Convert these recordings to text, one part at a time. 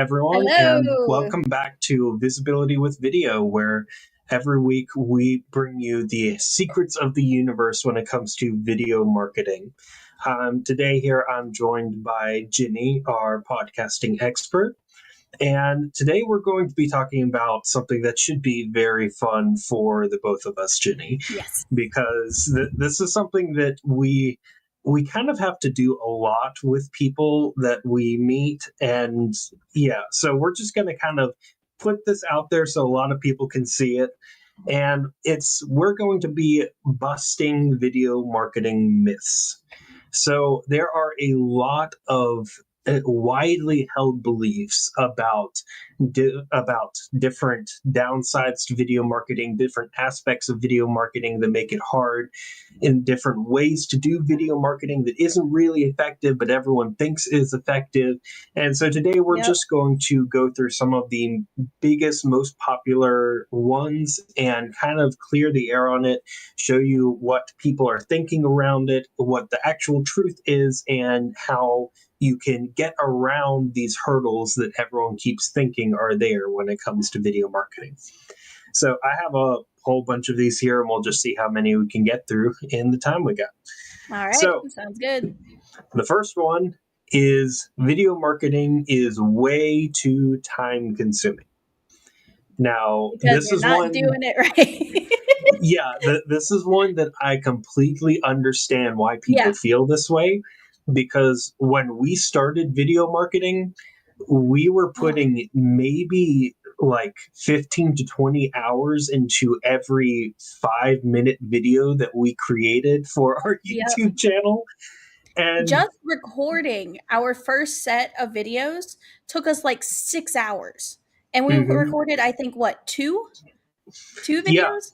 everyone, and Hello. welcome back to Visibility with Video, where every week we bring you the secrets of the universe when it comes to video marketing. Today, here I'm joined by Ginny, our podcasting expert. And today we're going to be talking about something that should be very fun for the both of us, Ginny, Yes. because this is something that we kind of have to do a lot with people that we meet. And yeah, so we're just going to kind of put this out there so a lot of people can see it. And we're going to be busting video marketing myths. So there are a lot of widely held beliefs about different downsides to video marketing, different aspects of video marketing that make it hard, in different ways to do video marketing that isn't really effective, but everyone thinks is effective. And so today we're Yep. just going to go through some of the biggest, most popular ones and kind of clear the air on it, show you what people are thinking around it, what the actual truth is, and how you can get around these hurdles that everyone keeps thinking are there when it comes to video marketing. So I have a whole bunch of these here, and we'll just see how many we can get through in the time we got. All right. So Sounds good. the first one is video marketing is way too time consuming. Now, Because this you're is not one, doing it right. yeah, this is one that I completely understand why people Yeah. feel this way. Because when we started video marketing, we were putting maybe like 15 to 20 hours into every 5-minute video that we created for our Yep. YouTube channel. And Just recording our first set of videos took us like 6 hours. And we mhm, recorded, I think, what, two yeah, videos?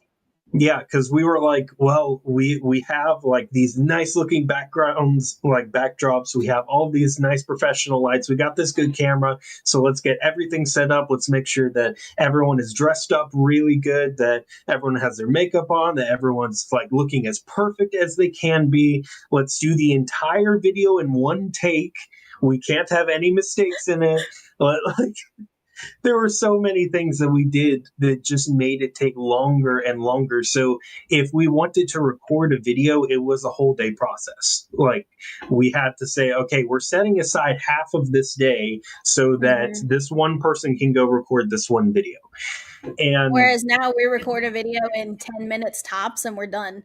yeah, because we were like, well, we have like these nice looking backgrounds, like backdrops. We have all these nice professional lights. We got this good camera, so let's get everything set up. Let's make sure that everyone is dressed up really good, that everyone has their makeup on, that everyone's like looking as perfect as they can be. Let's do the entire video in one take. We can't have any mistakes in it. Like, there were so many things that we did that just made it take longer and longer. So if we wanted to record a video, it was a whole day process. Like, we had to say, okay, we're setting aside half of this day so that Hmm. this one person can go record this one video. And Whereas now we record a video in 10 minutes tops and we're done.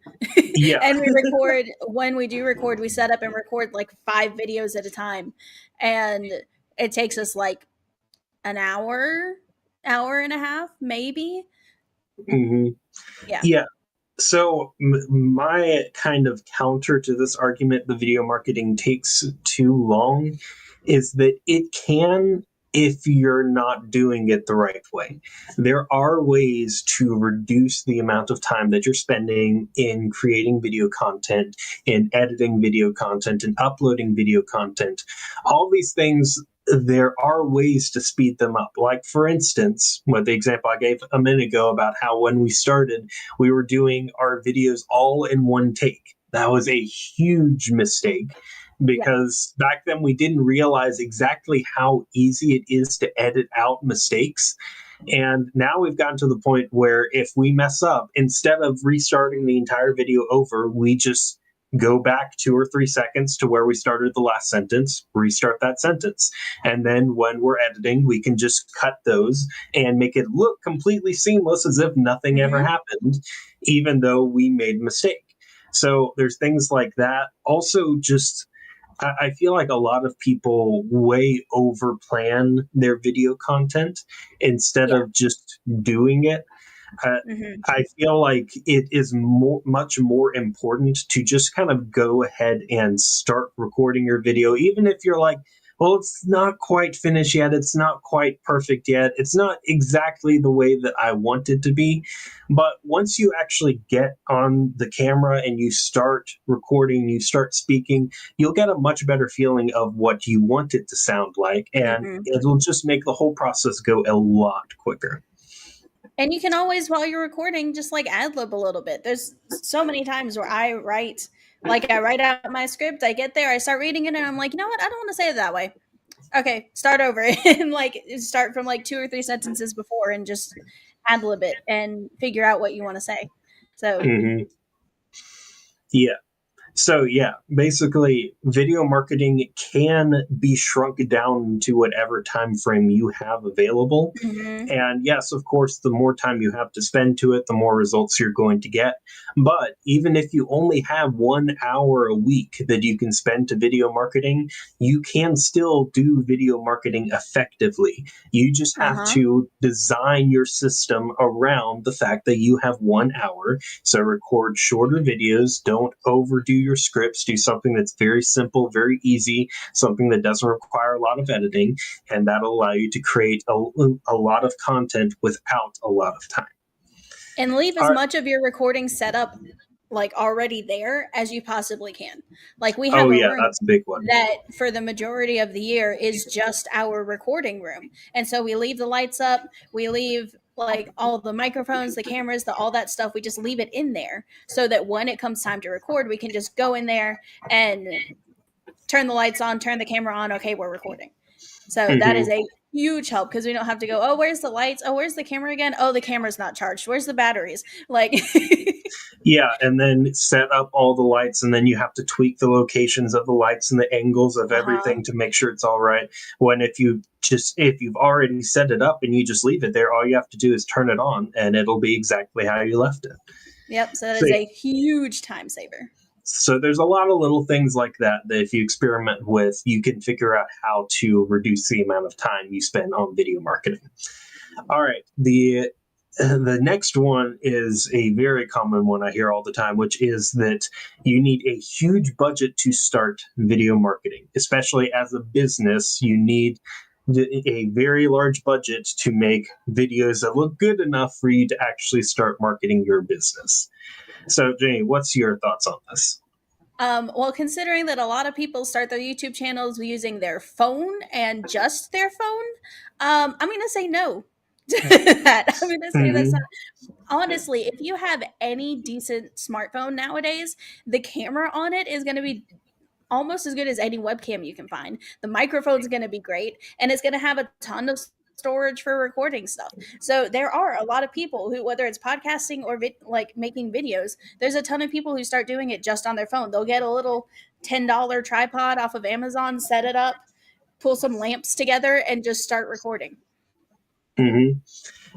yeah, And we record, when we do record, we set up and record like 5 videos at a time. And it takes us like an hour and a half, maybe. mhm, Yeah. yeah. So my kind of counter to this argument, the video marketing takes too long, is that it can if you're not doing it the right way. There are ways to reduce the amount of time that you're spending in creating video content, in editing video content, and uploading video content. All these things, there are ways to speed them up. Like, for instance, what the example I gave a minute ago about how when we started, we were doing our videos all in one take. That was a huge mistake Yeah. because back then we didn't realize exactly how easy it is to edit out mistakes. And now we've gotten to the point where if we mess up, instead of restarting the entire video over, we just go back 2 or 3 seconds to where we started the last sentence, restart that sentence. And then when we're editing, we can just cut those and make it look completely seamless as if nothing ever Hmm. happened, even though we made a mistake. So there's things like that. Also, just I feel like a lot of people way over plan their video content instead Yeah. of just doing it. Uh, Hmm. I feel like it is much more important to just kind of go ahead and start recording your video, even if you're like, well, it's not quite finished yet. It's not quite perfect yet. It's not exactly the way that I want it to be. But once you actually get on the camera and you start recording, you start speaking, you'll get a much better feeling of what you want it to sound like. And Hmm. it'll just make the whole process go a lot quicker. And you can always, while you're recording, just like ad lib a little bit. There's so many times where I write out my script, I get there, I start reading it, and I'm like, you know what? I don't want to say it that way. Okay, start over and like start from like 2 or 3 sentences before and just ad lib it and figure out what you want to say. So, Hmm. Yeah. So yeah, basically video marketing can be shrunk down to whatever time frame you have available. mhm. And yes, of course, the more time you have to spend to it, the more results you're going to get. But even if you only have 1 hour a week that you can spend to video marketing, you can still do video marketing effectively. You just have Uh-huh. to design your system around the fact that you have 1 hour. So record shorter videos, don't overdo your scripts, do something that's very simple, very easy, something that doesn't require a lot of editing, and that'll allow you to create a lot of content without a lot of time. And leave as All right. much of your recording set up like already there as you possibly can. Like we have Oh a yeah, room that's a big one. that for the majority of the year is just our recording room. And so we leave the lights up, we leave like all the microphones, the cameras, the all that stuff, we just leave it in there so that when it comes time to record, we can just go in there and turn the lights on, turn the camera on, okay, we're recording. So that is Hmm. a huge help because we don't have to go, oh, where's the lights? Oh, where's the camera again? Oh, the camera's not charged. Where's the batteries? Like, Yeah, and then set up all the lights, and then you have to tweak the locations of the lights and the angles of uh-huh. everything to make sure it's all right. When if you've already set it up and you just leave it there, all you have to do is turn it on, and it'll be exactly how you left it. Yep. So that So is yeah, a huge time saver. so there's a lot of little things like that that if you experiment with, you can figure out how to reduce the amount of time you spend on video marketing. All right, the next one is a very common one I hear all the time, which is that you need a huge budget to start video marketing. Especially as a business, you need a very large budget to make videos that look good enough for you to actually start marketing your business. So, Jenny, what's your thoughts on this? Well, considering that a lot of people start their YouTube channels using their phone and just their phone, I'm going to say no to that. I'm going to say that's not. Hmm. Honestly, if you have any decent smartphone nowadays, the camera on it is going to be almost as good as any webcam you can find. The microphone's going to be great, and it's going to have a ton of storage for recording stuff. So there are a lot of people who, whether it's podcasting or like making videos, there's a ton of people who start doing it just on their phone. They'll get a little $10 tripod off of Amazon, set it up, pull some lamps together, and just start recording. Hmm.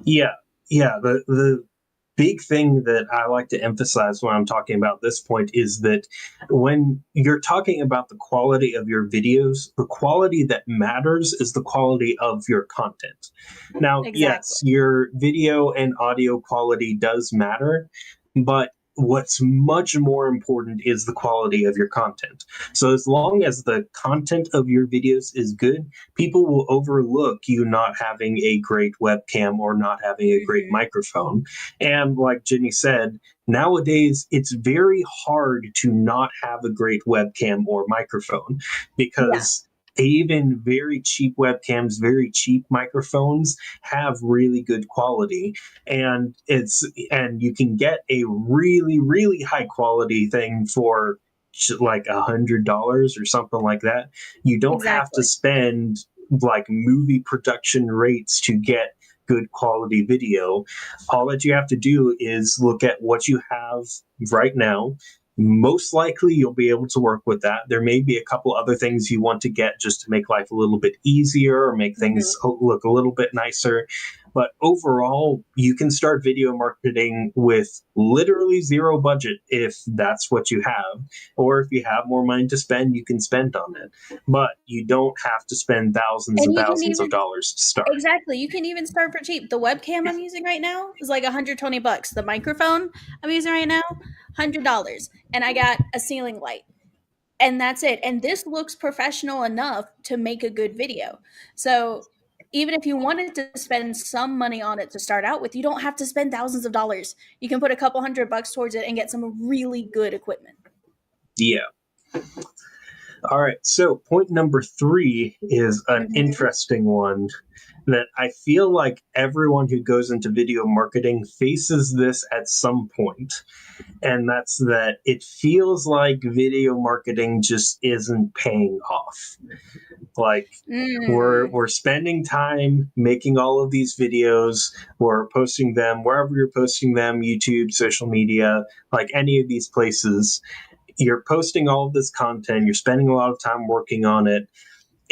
Yeah, yeah. The big thing that I like to emphasize when I'm talking about this point is that when you're talking about the quality of your videos, the quality that matters is the quality of your content. Now, Exactly. yes, your video and audio quality does matter, but what's much more important is the quality of your content. So as long as the content of your videos is good, people will overlook you not having a great webcam or not having a great Hmm. microphone. And like Jenny said, nowadays it's very hard to not have a great webcam or microphone Yeah, because even very cheap webcams, very cheap microphones have really good quality, and you can get a really really high quality thing for like $100 or something like that. You don't have to exactly. spend like movie production rates to get good quality video. All that you have to do is look at what you have right now. Most likely, you'll be able to work with that. There may be a couple other things you want to get just to make life a little bit easier or make things Hmm. look a little bit nicer. But overall, you can start video marketing with literally zero budget if that's what you have. Or if you have more money to spend, you can spend on it. But you don't have to spend thousands And and you can thousands of even dollars to start. exactly. You can even start for cheap. The webcam I'm using right now is like $120. The microphone I'm using right now, $100. And I got a ceiling light. And that's it. And this looks professional enough to make a good video. So even if you wanted to spend some money on it to start out with, you don't have to spend thousands of dollars. You can put a couple $100 towards it and get some really good equipment. Yeah. All right. So, point number 3 is an Mhm. interesting one that I feel like everyone who goes into video marketing faces this at some point. And that's that it feels like video marketing just isn't paying off. Like, Mm. we're spending time making all of these videos, we're posting them wherever you're posting them, YouTube, social media, like any of these places. You're posting all of this content, you're spending a lot of time working on it,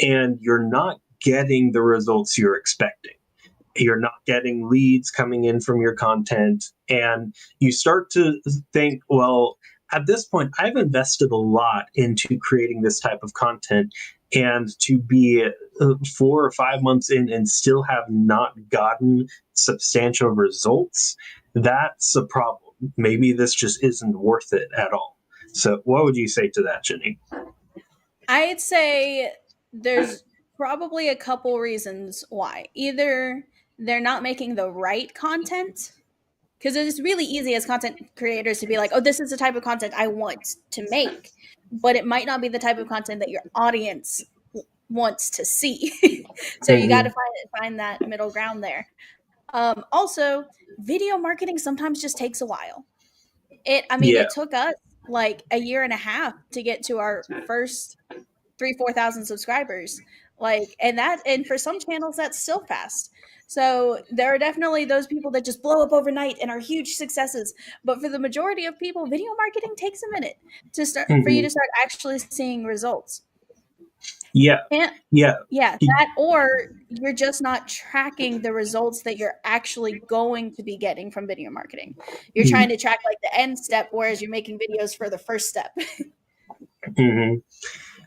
and you're not getting the results you're expecting. You're not getting leads coming in from your content, and you start to think, well, at this point I've invested a lot into creating this type of content, and to be 4 or 5 months in and still have not gotten substantial results, that's a problem. Maybe this just isn't worth it at all. So what would you say to that, Jenny? I'd say there's probably a couple reasons why. Either they're not making the right content, because it's really easy as content creators to be like, oh, this is the type of content I want to make, but it might not be the type of content that your audience wants to see. So you got to Mm-hmm. find that middle ground there. Also, video marketing sometimes just takes a while. I mean, Yeah. it took us like a year and a half to get to our first 3,000 4,000 subscribers. Like, and for some channels, that's still fast. So there are definitely those people that just blow up overnight and are huge successes. But for the majority of people, video marketing takes a minute for you Mm-hmm. to start actually seeing results. Yeah. And Yeah. yeah, that or you're just not tracking the results that you're actually going to be getting from video marketing. You're trying to track like the end step, whereas you're making videos for the first step. Mm-hmm.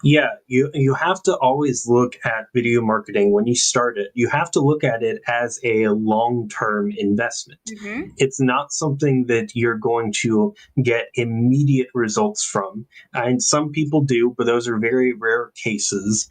Yeah, you have to always look at video marketing when you start it. You have to look at it as a long-term investment. Hmm. It's not something that you're going to get immediate results from. And some people do, but those are very rare cases.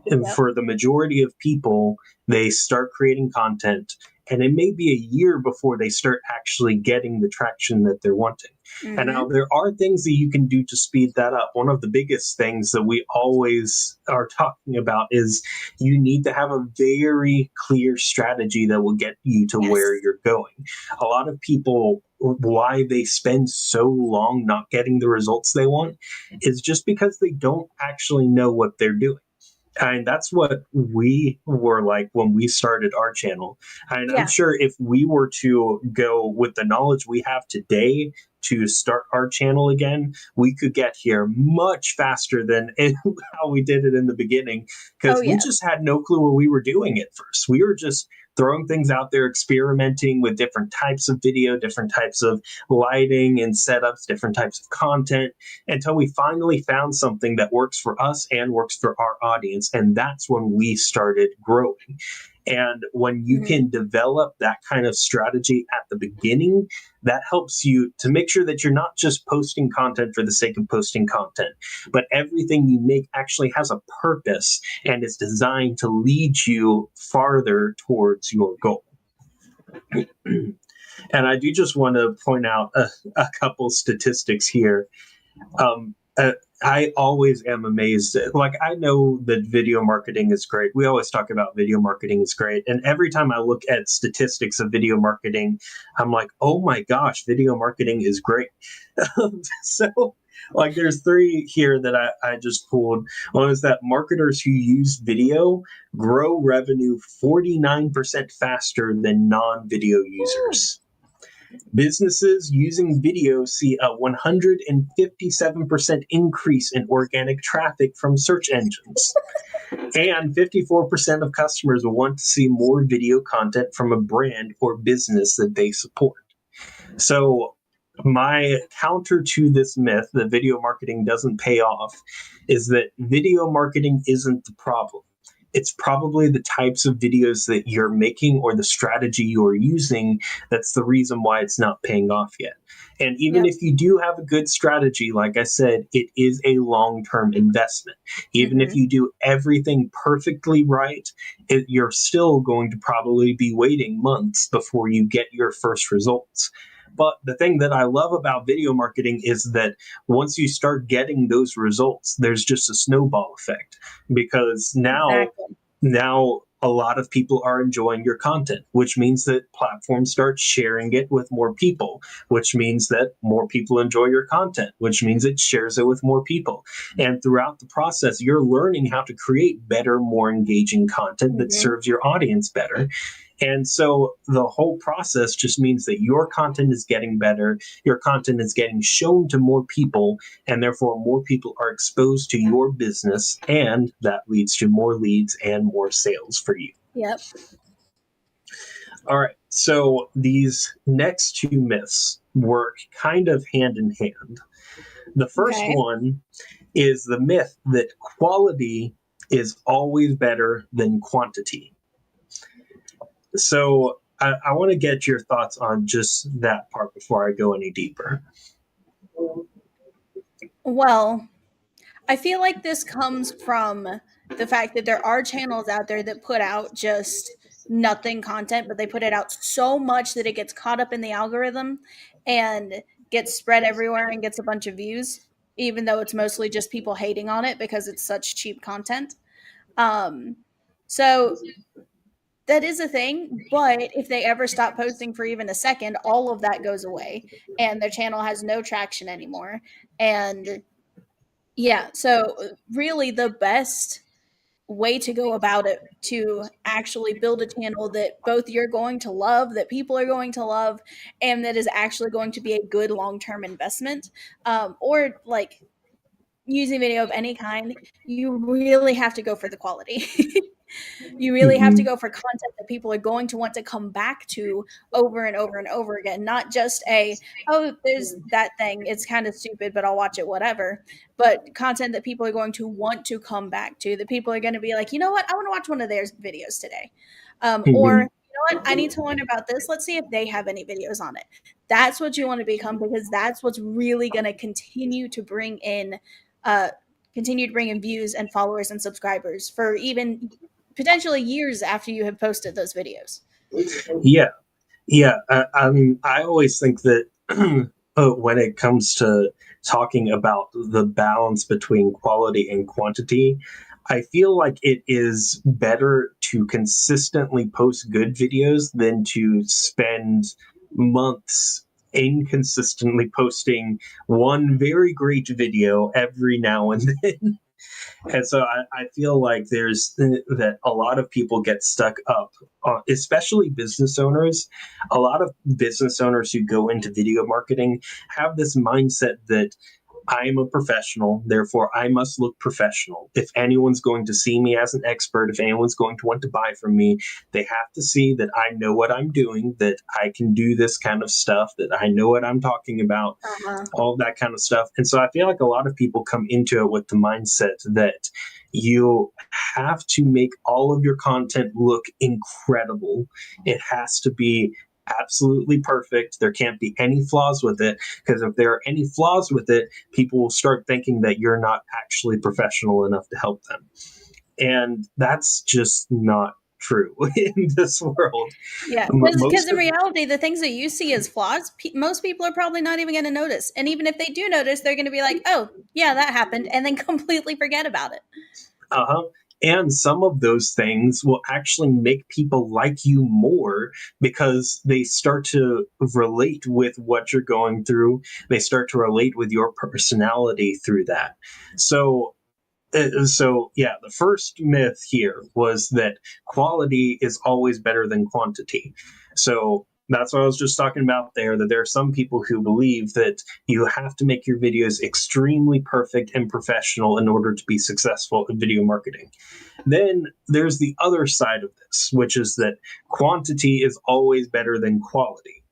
And Yep. for the majority of people, they start creating content, and it may be a year before they start actually getting the traction that they're wanting. And now Hmm. there are things that you can do to speed that up. One of the biggest things that we always are talking about is you need to have a very clear strategy that will get you to where Yes. you're going. A lot of people, why they spend so long not getting the results they want is just because they don't actually know what they're doing. And that's what we were like when we started our channel. And I'm Yeah. sure if we were to go with the knowledge we have today to start our channel again, we could get here much faster than how we did it in the beginning, Oh, because we yes. just had no clue what we were doing at first. We were just throwing things out there, experimenting with different types of video, different types of lighting and setups, different types of content, until we finally found something that works for us and works for our audience. And that's when we started growing. And when you Mhm. can develop that kind of strategy at the beginning, that helps you to make sure that you're not just posting content for the sake of posting content, but everything you make actually has a purpose and is designed to lead you farther towards your goal. And I do just want to point out a couple statistics here. I always am amazed. Like, I know that video marketing is great. We always talk about video marketing is great. And every time I look at statistics of video marketing, I'm like, oh my gosh, video marketing is great. So, like, there's 3 here that I just pulled. One is that marketers who use video grow revenue 49% faster than non video Woo. users. Businesses using video see a 157% increase in organic traffic from search engines. And 54% of customers want to see more video content from a brand or business that they support. So, my counter to this myth that video marketing doesn't pay off is that video marketing isn't the problem. It's probably the types of videos that you're making or the strategy you're using that's the reason why it's not paying off yet. And even Yep. if you do have a good strategy, like I said, it is a long term investment. Even if Hmm. you do everything perfectly right, you're still going to probably be waiting months before you get your first results. But the thing that I love about video marketing is that once you start getting those results, there's just a snowball effect, because Exactly. now a lot of people are enjoying your content, which means that platforms start sharing it with more people, which means that more people enjoy your content, which means it shares it with more people. And throughout the process, you're learning how to create better, more engaging content that Hmm. serves your audience better. And so the whole process just means that your content is getting better, your content is getting shown to more people, and therefore more people are exposed to your business, and that leads to more leads and more sales for you. Yep. All right. So these next two myths work kind of hand in hand. The first Okay. one is the myth that quality is always better than quantity. So I want to get your thoughts on just that part before I go any deeper. Well, I feel like this comes from the fact that there are channels out there that put out just nothing content, but they put it out so much that it gets caught up in the algorithm and gets spread everywhere and gets a bunch of views, even though it's mostly just people hating on it because it's such cheap content. Um, so that is a thing, but if they ever stop posting for even a second, all of that goes away and their channel has no traction anymore. And yeah, so really the best way to go about it to actually build a channel that both you're going to love, that people are going to love, and that is actually going to be a good long term investment, or like using video of any kind, you really have to go for the quality. You really have to Mm-hmm. go for content that people are going to want to come back to over and over and over again, not just a, oh, there's that thing, it's kind of stupid, but I'll watch it, whatever. But content that people are going to want to come back to, that people are going to be like, you know what, I want to watch one of their videos today. Or, Mm-hmm. you know what, I need to learn about this. Let's see if they have any videos on it. That's what you want to become, because that's what's really going to uh, continue to bring in views and followers and subscribers for even potentially years after you have posted those videos. Yeah. Yeah. I mean, I always think that when it comes to talking about the balance between quality and quantity, I feel like it is better to consistently post good videos than to spend months inconsistently posting one very great video every now and then. And so I feel like there's that a lot of people get stuck up, especially business owners. A lot of business owners who go into video marketing have this mindset that I am a professional, therefore I must look professional. If anyone's going to see me as an expert, if anyone's going to want to buy from me, they have to see that I know what I'm doing, that I can do this kind of stuff, that I know what I'm talking about, Uh-huh. all of that kind of stuff. And so I feel like a lot of people come into it with the mindset that you have to make all of your content look incredible. It has to be absolutely perfect. There can't be any flaws with it, because if there are any flaws with it, people will start thinking that you're not actually professional enough to help them. And that's just not true in this world. Yeah, because Most in of reality, the things that you see as flaws, most people are probably not even going to notice. And even if they do notice, they're going to be like, "Oh, yeah, that happened," and then completely forget about it. Uh-huh. And some of those things will actually make people like you more, because they start to relate with what you're going through. They start to relate with your personality through that. So, so yeah, the first myth here was that quality is always better than quantity. So that's what I was just talking about there, that there are some people who believe that you have to make your videos extremely perfect and professional in order to be successful in video marketing. Then there's the other side of this, which is that quantity is always better than quality.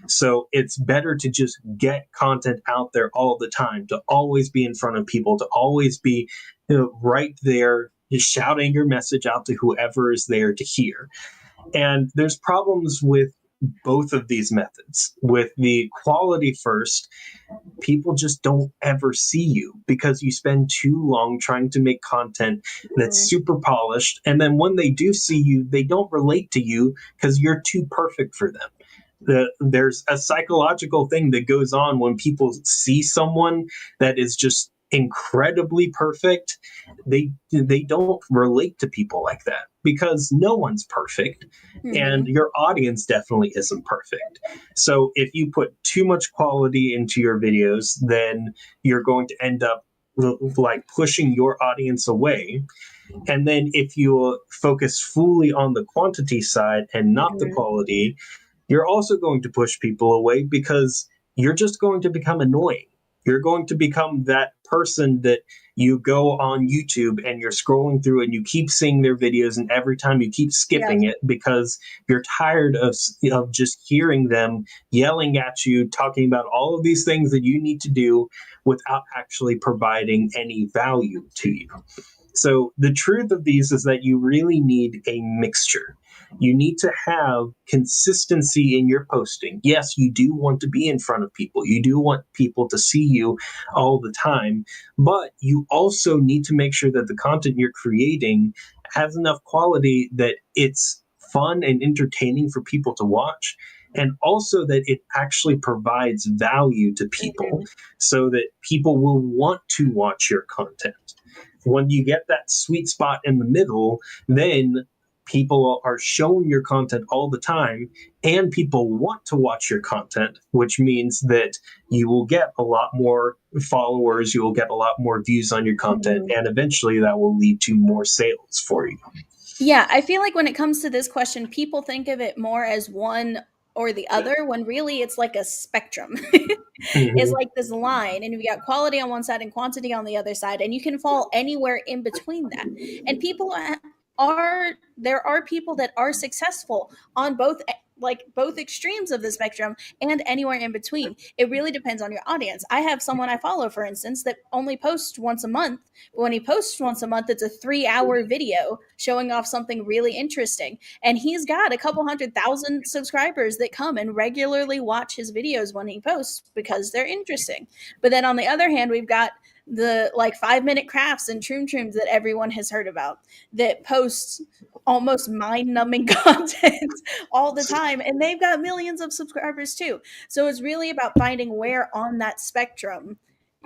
So it's better to just get content out there all the time, to always be in front of people, to always be, right there, just shouting your message out to whoever is there to hear. And there's problems with both of these methods. With the quality first, people just don't ever see you because you spend too long trying to make content that's Mhm. super polished. And then when they do see you, they don't relate to you because you're too perfect for them. There's a psychological thing that goes on when people see someone that is just incredibly perfect. They don't relate to people like that because no one's perfect, and Mm-hmm. your audience definitely isn't perfect. So if you put too much quality into your videos, then you're going to end up like pushing your audience away. And then if you focus fully on the quantity side and not the Mm-hmm. quality, you're also going to push people away because you're just going to become annoying. You're going to become that person that you go on YouTube and you're scrolling through and you keep seeing their videos, and every time you keep Yeah. skipping it because you're tired of just hearing them yelling at you, talking about all of these things that you need to do without actually providing any value to you. So the truth of these is that you really need a mixture. You need to have consistency in your posting. Yes, you do want to be in front of people. You do want people to see you all the time, but you also need to make sure that the content you're creating has enough quality that it's fun and entertaining for people to watch, and also that it actually provides value to people Mm-hmm. so that people will want to watch your content. When you get that sweet spot in the middle, then people are showing your content all the time and people want to watch your content, which means that you will get a lot more followers, you will get a lot more views on your content, Mm-hmm. and eventually that will lead to more sales for you. Yeah, I feel like when it comes to this question, people think of it more as one or the other when really it's like a spectrum. It's Mhm. like this line, and you've got quality on one side and quantity on the other side, and you can fall anywhere in between that. And there are people that are successful on both extremes of the spectrum and anywhere in between. It really depends on your audience. I have someone I follow, for instance, that only posts once a month, but when he posts once a month, it's a 3 hour video showing off something really interesting. And he's got a couple 100,000 subscribers that come and regularly watch his videos when he posts because they're interesting. But then on the other hand, we've got the like 5 minute crafts and troom trooms that everyone has heard about that posts almost mind numbing content all the time. And they've got millions of subscribers too. So it's really about finding where on that spectrum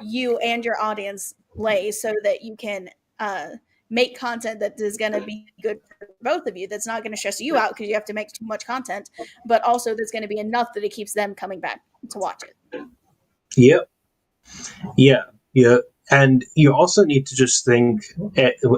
you and your audience lay so that you can uh, make content that is going to be good for both of you. That's not going to stress you out because you have to make too much content, but also that's going to be enough that it keeps them coming back to watch it. Yep. Yeah. Yeah. And you also need to just think,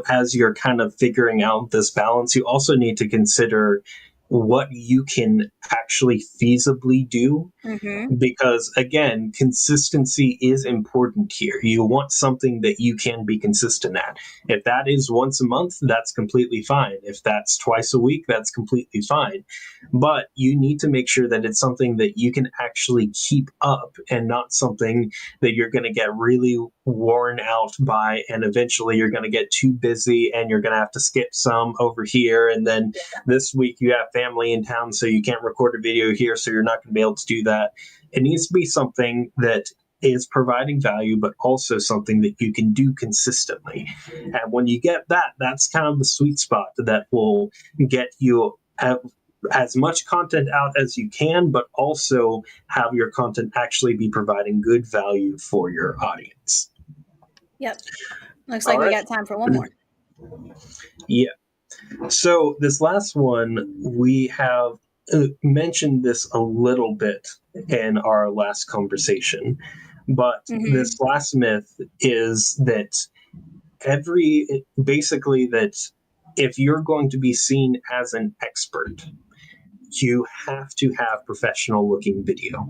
as you're kind of figuring out this balance, you also need to consider what you can actually feasibly do, Mm-hmm. because again, consistency is important here. You want something that you can be consistent at. If that is once a month, that's completely fine. If that's twice a week, that's completely fine. But you need to make sure that it's something that you can actually keep up and not something that you're going to get really worn out by, and eventually you're going to get too busy and you're going to have to skip some over here, and then this week you have family in town so you can't record a video here, so you're not going to be able to do that. It needs to be something that is providing value, but also something that you can do consistently. And when you get that, that's kind of the sweet spot that will get you as much content out as you can, but also have your content actually be providing good value for your audience. Yep. Looks All like we right. got time for one more. Yeah. So this last one, we have mentioned this a little bit in our last conversation, but Mm-hmm. this last myth is that basically that if you're going to be seen as an expert, you have to have professional looking video.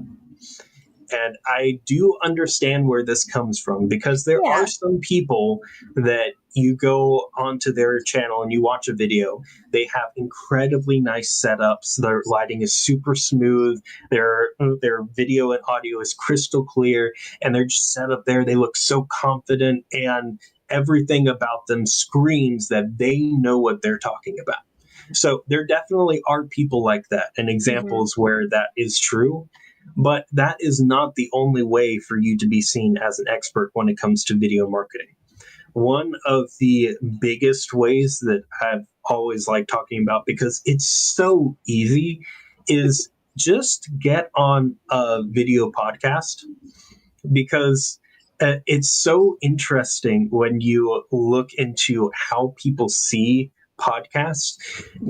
And I do understand where this comes from, because there are Yeah. some people that you go onto their channel and you watch a video. They have incredibly nice setups. Their lighting is super smooth. Their video and audio is crystal clear, and they're just set up there. They look so confident, and everything about them screams that they know what they're talking about. So there definitely are people like that, and Mm-hmm. examples where that is true. But that is not the only way for you to be seen as an expert when it comes to video marketing. One of the biggest ways that I've always liked talking about, because it's so easy, is just get on a video podcast, because it's so interesting when you look into how people see podcasts.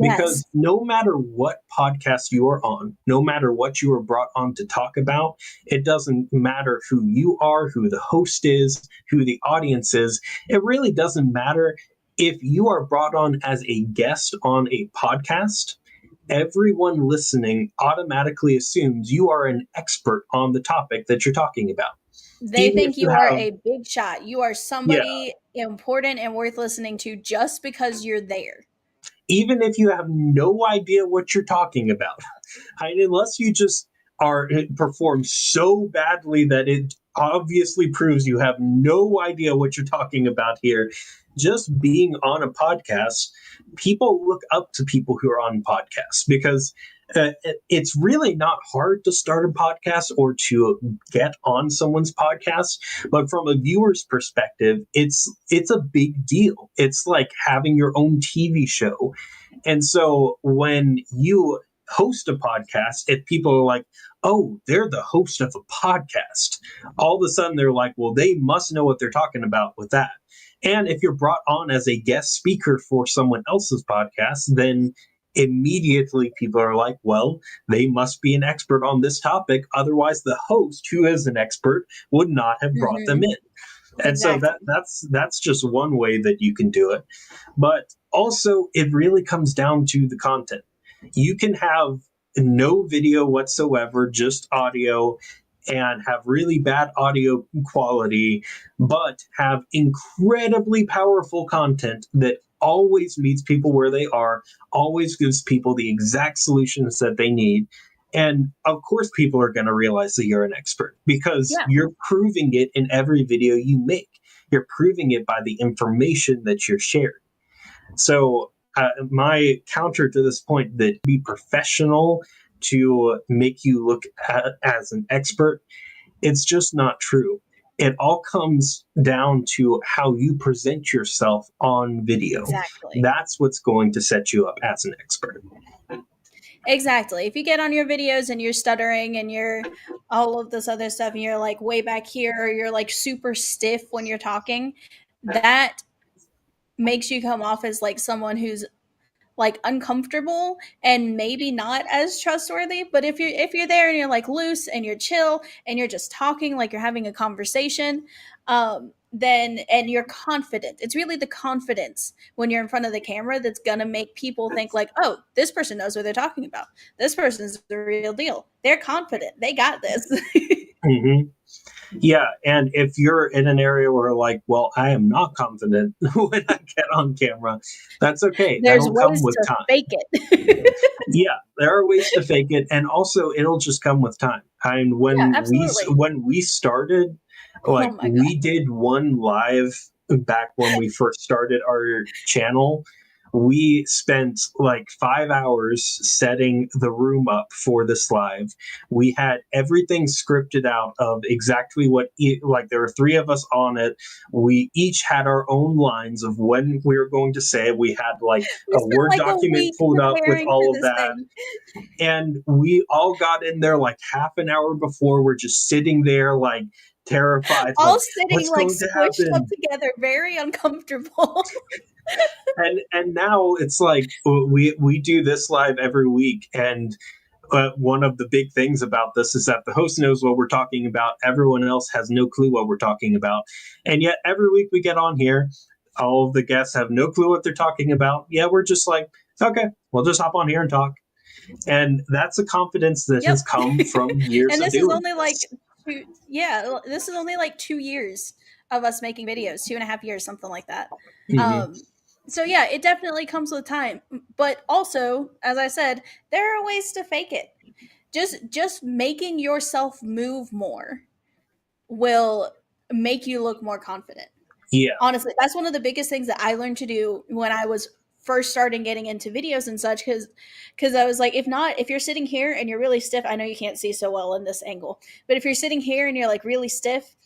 Because Yes. no matter what podcast you are on, no matter what you are brought on to talk about, it doesn't matter who you are, who the host is, who the audience is. It really doesn't matter. If you are brought on as a guest on a podcast, everyone listening automatically assumes you are an expert on the topic that you're talking about. They Even if think you you are have, a big shot. You are yeah, somebody important and worth listening to just because you're there. even if you have no idea what you're talking about, unless you just are perform so badly that it obviously proves you have no idea what you're talking about here. Just being on a podcast, people look up to people who are on podcasts, because it's really not hard to start a podcast or to get on someone's podcast. But from a viewer's perspective, it's a big deal. It's like having your own TV show. And so when you host a podcast, if people are like, oh, they're the host of a podcast, all of a sudden they're like, well, they must know what they're talking about with that. And if you're brought on as a guest speaker for someone else's podcast, then immediately people are like, well, they must be an expert on this topic. Otherwise, the host, who is an expert, would not have brought them Mm-hmm. in. And so Exactly. that's just one way that you can do it. But also, it really comes down to the content. You can have no video whatsoever, just audio, and have really bad audio quality, but have incredibly powerful content that always meets people where they are, always gives people the exact solutions that they need. And of course, people are going to realize that you're an expert, because Yeah. you're proving it in every video you make. You're proving it by the information that you're sharing. So, my counter to this point, that be professional to make you look as an expert, it's just not true. It all comes down to how you present yourself on video. Exactly. That's what's going to set you up as an expert. Exactly. If you get on your videos and you're stuttering and you're all of this other stuff and you're like way back here, or you're like super stiff when you're talking, that makes you come off as like someone who's like uncomfortable and maybe not as trustworthy. But if you're there and you're like loose and you're chill and you're just talking like you're having a conversation, then and you're confident. It's really the confidence when you're in front of the camera that's gonna make people think like, oh, this person knows what they're talking about. This person's the real deal. They're confident. They got this. Mm-hmm. Yeah, and if you're in an area where like, well, I am not confident when I get on camera, that's okay. There's That'll come ways with to time. fake it. Yeah, there are ways to fake it, and also it'll just come with time. And Yeah, absolutely. when we started, Oh like my god. we did one live back when we first started our channel. We spent like 5 hours setting the room up for this live. We had everything scripted out of exactly like there were three of us on it. We each had our own lines of when we were going to say it. We had like We a spent Word like a document week pulled up with preparing for all of this that. thing. And we all got in there like half an hour before. We're just sitting there like terrified, All like, sitting what's like going to squished up happen? together, very uncomfortable. And now it's like we do this live every week. And one of the big things about this is that the host knows what we're talking about. Everyone else has no clue what we're talking about. And yet every week we get on here, all of the guests have no clue what they're talking about. Yeah, we're just like, okay, we'll just hop on here and talk. And that's a confidence that Yep. has come from years And of this is doing only like this. this is only like 2 years of us making videos, 2.5 years, something like that. Mm-hmm. So yeah, it definitely comes with time. But also, as I said, there are ways to fake it. Just making yourself move more will make you look more confident. Yeah. Honestly, that's one of the biggest things that I learned to do when I was first starting getting into videos and such, because I was like, if you're sitting here and you're really stiff, I know you can't see so well in this angle, but if you're sitting here and you're like really stiff,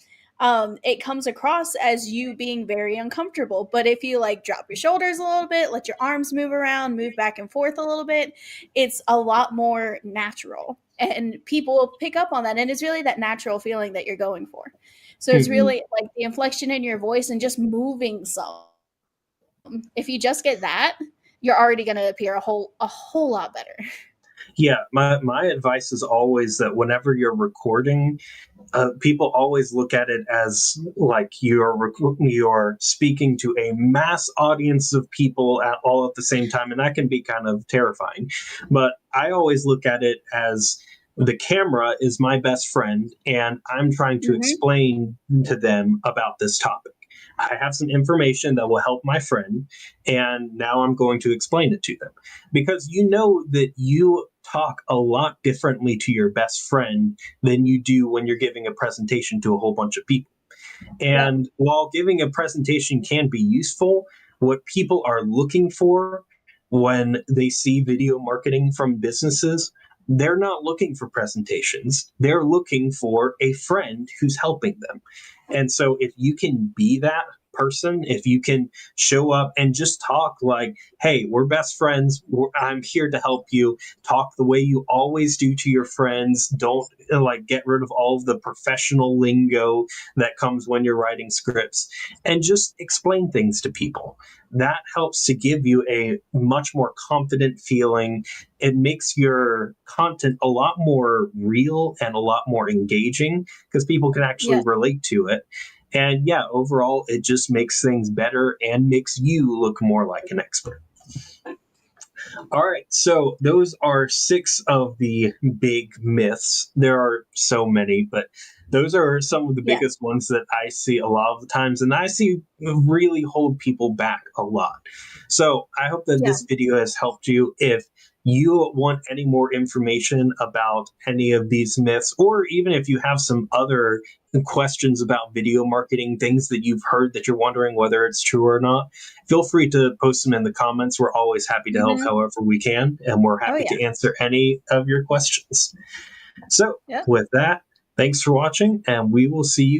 it comes across as you being very uncomfortable. But if you like drop your shoulders a little bit, let your arms move around, move back and forth a little bit, it's a lot more natural. and people will pick up on that, and it's really that natural feeling that you're going for. So it's Mhm. really like the inflection in your voice and just moving some. If you just get that, you're already going to appear a whole lot better. Yeah, my advice is always that whenever you're recording, people always look at it as like you're speaking to a mass audience of people all at the same time, and that can be kind of terrifying. But I always look at it as the camera is my best friend, and I'm trying to Hmm. explain to them about this topic. I have some information that will help my friend, and now I'm going to explain it to them because you know that you talk a lot differently to your best friend than you do when you're giving a presentation to a whole bunch of people. Yep. And while giving a presentation can be useful, what people are looking for when they see video marketing from businesses, they're not looking for presentations. They're looking for a friend who's helping them. And so if you can be that person, if you can show up and just talk like, hey, we're best friends, I'm here to help you, talk the way you always do to your friends, don't like get rid of all of the professional lingo that comes when you're writing scripts, and just explain things to people. That helps to give you a much more confident feeling. It makes your content a lot more real and a lot more engaging because people can actually Yes. relate to it. And yeah, overall, it just makes things better and makes you look more like an expert. All right, so those are six of the big myths. There are so many, but those are some of the Yeah. biggest ones that I see a lot of the times, and I see really hold people back a lot. So I hope that Yeah. this video has helped you. If you want any more information about any of these myths, or even if you have some other questions about video marketing, things that you've heard that you're wondering whether it's true or not, feel free to post them in the comments. We're always happy to help Hmm. however we can, and we're Oh happy yeah. to answer any of your questions. So, Yep. with that, thanks for watching, and we will see you